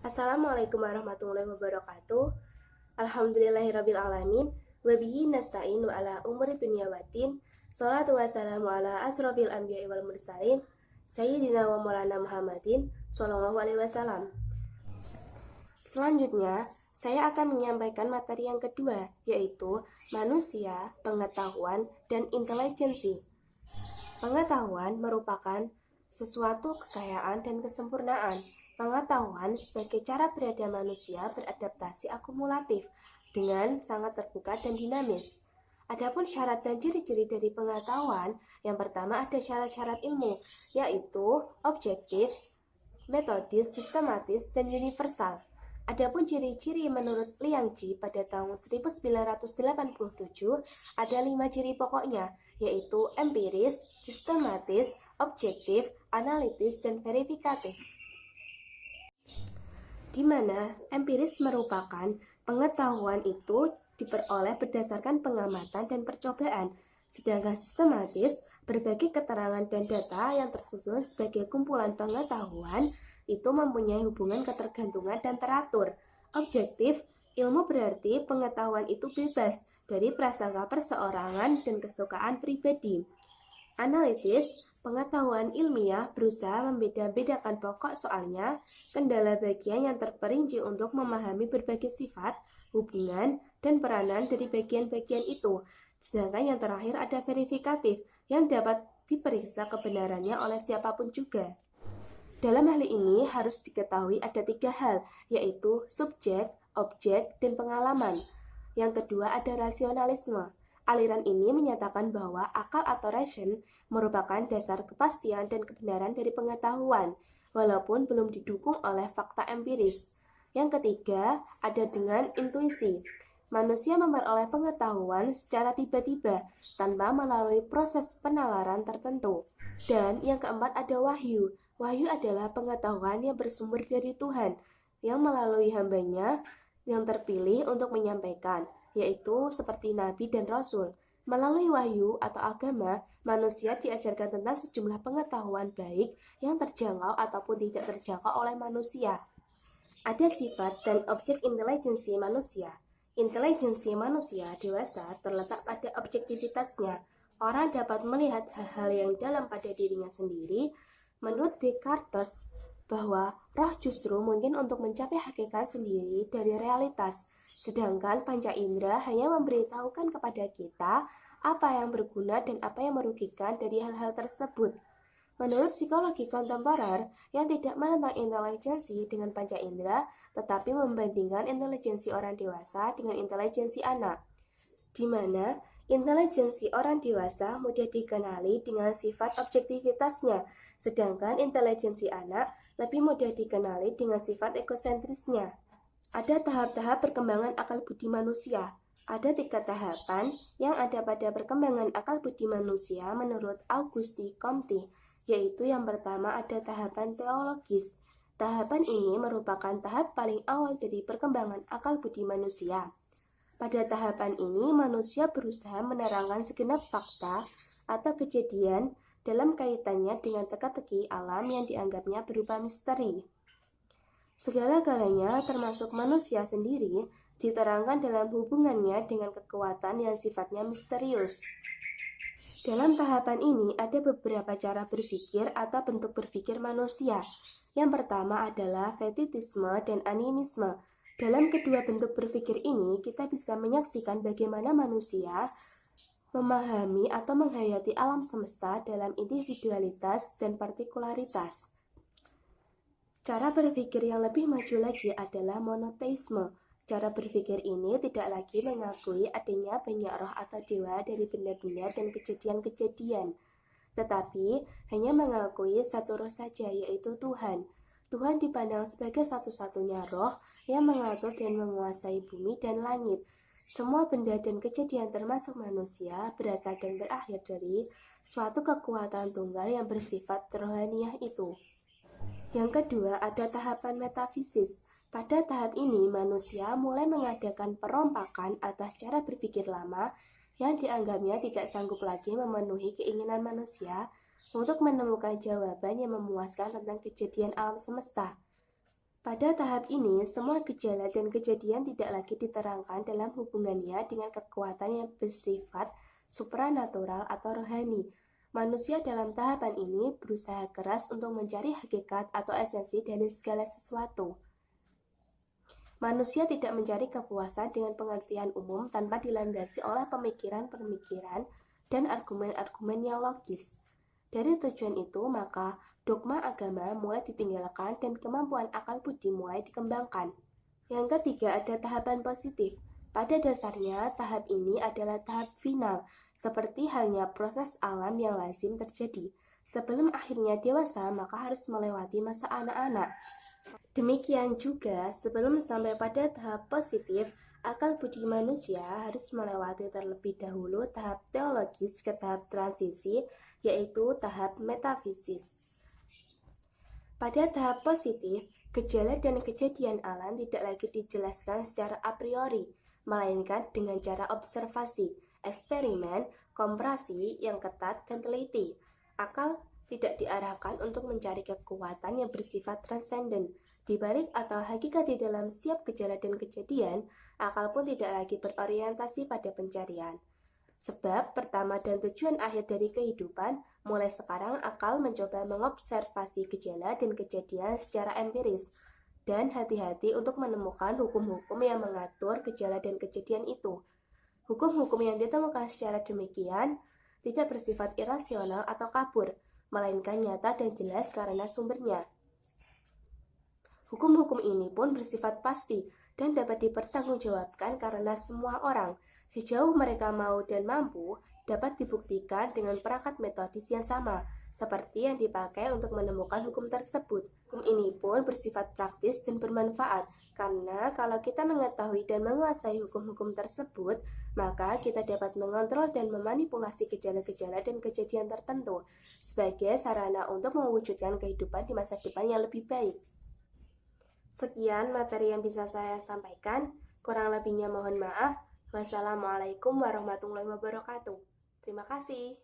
Assalamualaikum warahmatullahi wabarakatuh. Alhamdulillahirrabbilalamin. Wabihi nasta'in wa ala umuri dunya waddin. Salatu wassalamu ala asrofil anbiya'i wal mursalin Sayyidina wa maulana Muhammadin Sallallahu alaihi wasallam. Selanjutnya, saya akan menyampaikan materi yang kedua, yaitu manusia, pengetahuan, dan intelijensi. Pengetahuan merupakan sesuatu kekayaan dan kesempurnaan. Pengetahuan sebagai cara berada manusia beradaptasi akumulatif dengan sangat terbuka dan dinamis. Adapun syarat dan ciri-ciri dari pengetahuan, yang pertama ada syarat-syarat ilmu, yaitu objektif, metodis, sistematis, dan universal. Adapun ciri-ciri menurut Liang Ji pada tahun 1987 ada 5 ciri pokoknya, yaitu empiris, sistematis, objektif, analitis, dan verifikatif. Di mana empiris merupakan pengetahuan itu diperoleh berdasarkan pengamatan dan percobaan, sedangkan sistematis berbagai keterangan dan data yang tersusun sebagai kumpulan pengetahuan itu mempunyai hubungan ketergantungan dan teratur. Objektif, ilmu berarti pengetahuan itu bebas dari prasangka perseorangan dan kesukaan pribadi. Analitis, pengetahuan ilmiah berusaha membeda-bedakan pokok soalnya, kendala bagian yang terperinci untuk memahami berbagai sifat, hubungan, dan peranan dari bagian-bagian itu. Sedangkan yang terakhir ada verifikatif, yang dapat diperiksa kebenarannya oleh siapapun juga. Dalam hal ini harus diketahui ada 3 hal, yaitu subjek, objek, dan pengalaman. Yang kedua ada rasionalisme. Aliran ini menyatakan bahwa akal atau reason merupakan dasar kepastian dan kebenaran dari pengetahuan, walaupun belum didukung oleh fakta empiris. Yang ketiga ada dengan intuisi. Manusia memperoleh pengetahuan secara tiba-tiba tanpa melalui proses penalaran tertentu. Dan yang keempat ada wahyu. Wahyu adalah pengetahuan yang bersumber dari Tuhan, yang melalui hambanya yang terpilih untuk menyampaikan, yaitu seperti Nabi dan Rasul. Melalui wahyu atau agama, manusia diajarkan tentang sejumlah pengetahuan baik yang terjangkau ataupun tidak terjangkau oleh manusia. Ada sifat dan objek intelijensi manusia. Intelijensi manusia dewasa terletak pada objektivitasnya. Orang dapat melihat hal-hal yang dalam pada dirinya sendiri. Menurut Descartes, bahwa roh justru mungkin untuk mencapai hakikat sendiri dari realitas, sedangkan panca indera hanya memberitahukan kepada kita apa yang berguna dan apa yang merugikan dari hal-hal tersebut. Menurut psikologi kontemporer, yang tidak menentang intelijensi dengan panca indera, tetapi membandingkan intelijensi orang dewasa dengan intelijensi anak, di mana intelijensi orang dewasa mudah dikenali dengan sifat objektivitasnya, sedangkan intelijensi anak lebih mudah dikenali dengan sifat ekosentrisnya. Ada tahap-tahap perkembangan akal budi manusia. Ada 3 tahapan yang ada pada perkembangan akal budi manusia menurut Auguste Comte, yaitu yang pertama ada tahapan teologis. Tahapan ini merupakan tahap paling awal dari perkembangan akal budi manusia. Pada tahapan ini, manusia berusaha menerangkan segenap fakta atau kejadian dalam kaitannya dengan teka-teki alam yang dianggapnya berupa misteri. Segala-galanya, termasuk manusia sendiri, diterangkan dalam hubungannya dengan kekuatan yang sifatnya misterius. Dalam tahapan ini, ada beberapa cara berpikir atau bentuk berpikir manusia. Yang pertama adalah fetitisme dan animisme. Dalam kedua bentuk berpikir ini, kita bisa menyaksikan bagaimana manusia memahami atau menghayati alam semesta dalam individualitas dan partikularitas. Cara berpikir yang lebih maju lagi adalah monoteisme. Cara berpikir ini tidak lagi mengakui adanya banyak roh atau dewa dari benda-benda dan kejadian-kejadian, tetapi hanya mengakui satu roh saja, yaitu Tuhan. Tuhan dipandang sebagai satu-satunya roh yang mengatur dan menguasai bumi dan langit. Semua benda dan kejadian termasuk manusia berasal dan berakhir dari suatu kekuatan tunggal yang bersifat rohaniah itu. Yang kedua ada tahapan metafisis. Pada tahap ini manusia mulai mengadakan perompakan atas cara berpikir lama yang dianggapnya tidak sanggup lagi memenuhi keinginan manusia untuk menemukan jawaban yang memuaskan tentang kejadian alam semesta. Pada tahap ini, semua gejala dan kejadian tidak lagi diterangkan dalam hubungannya dengan kekuatan yang bersifat supranatural atau rohani. Manusia dalam tahapan ini berusaha keras untuk mencari hakikat atau esensi dari segala sesuatu. Manusia tidak mencari kepuasan dengan pengertian umum tanpa dilandasi oleh pemikiran-pemikiran dan argumen-argumen yang logis. Dari tujuan itu, maka dogma agama mulai ditinggalkan dan kemampuan akal budi mulai dikembangkan. Yang ketiga, ada tahapan positif. Pada dasarnya, tahap ini adalah tahap final, seperti halnya proses alam yang lazim terjadi. Sebelum akhirnya dewasa, maka harus melewati masa anak-anak. Demikian juga, sebelum sampai pada tahap positif, akal budi manusia harus melewati terlebih dahulu tahap teologis ke tahap transisi, yaitu tahap metafisis. Pada tahap positif, gejala dan kejadian alam tidak lagi dijelaskan secara a priori, melainkan dengan cara observasi, eksperimen, komparasi yang ketat dan teliti. Akal tidak diarahkan untuk mencari kekuatan yang bersifat transenden. Di balik atau hakikat di dalam setiap gejala dan kejadian, akal pun tidak lagi berorientasi pada pencarian. Sebab pertama dan tujuan akhir dari kehidupan, mulai sekarang akal mencoba mengobservasi gejala dan kejadian secara empiris, dan hati-hati untuk menemukan hukum-hukum yang mengatur gejala dan kejadian itu. Hukum-hukum yang ditemukan secara demikian tidak bersifat irasional atau kabur, melainkan nyata dan jelas karena sumbernya. Hukum-hukum ini pun bersifat pasti dan dapat dipertanggungjawabkan karena semua orang, sejauh mereka mau dan mampu, dapat dibuktikan dengan perangkat metodis yang sama, seperti yang dipakai untuk menemukan hukum tersebut. Hukum ini pun bersifat praktis dan bermanfaat, karena kalau kita mengetahui dan menguasai hukum-hukum tersebut, maka kita dapat mengontrol dan memanipulasi gejala-gejala dan kejadian tertentu, sebagai sarana untuk mewujudkan kehidupan di masa depan yang lebih baik. Sekian materi yang bisa saya sampaikan, kurang lebihnya mohon maaf. Wassalamualaikum warahmatullahi wabarakatuh. Terima kasih.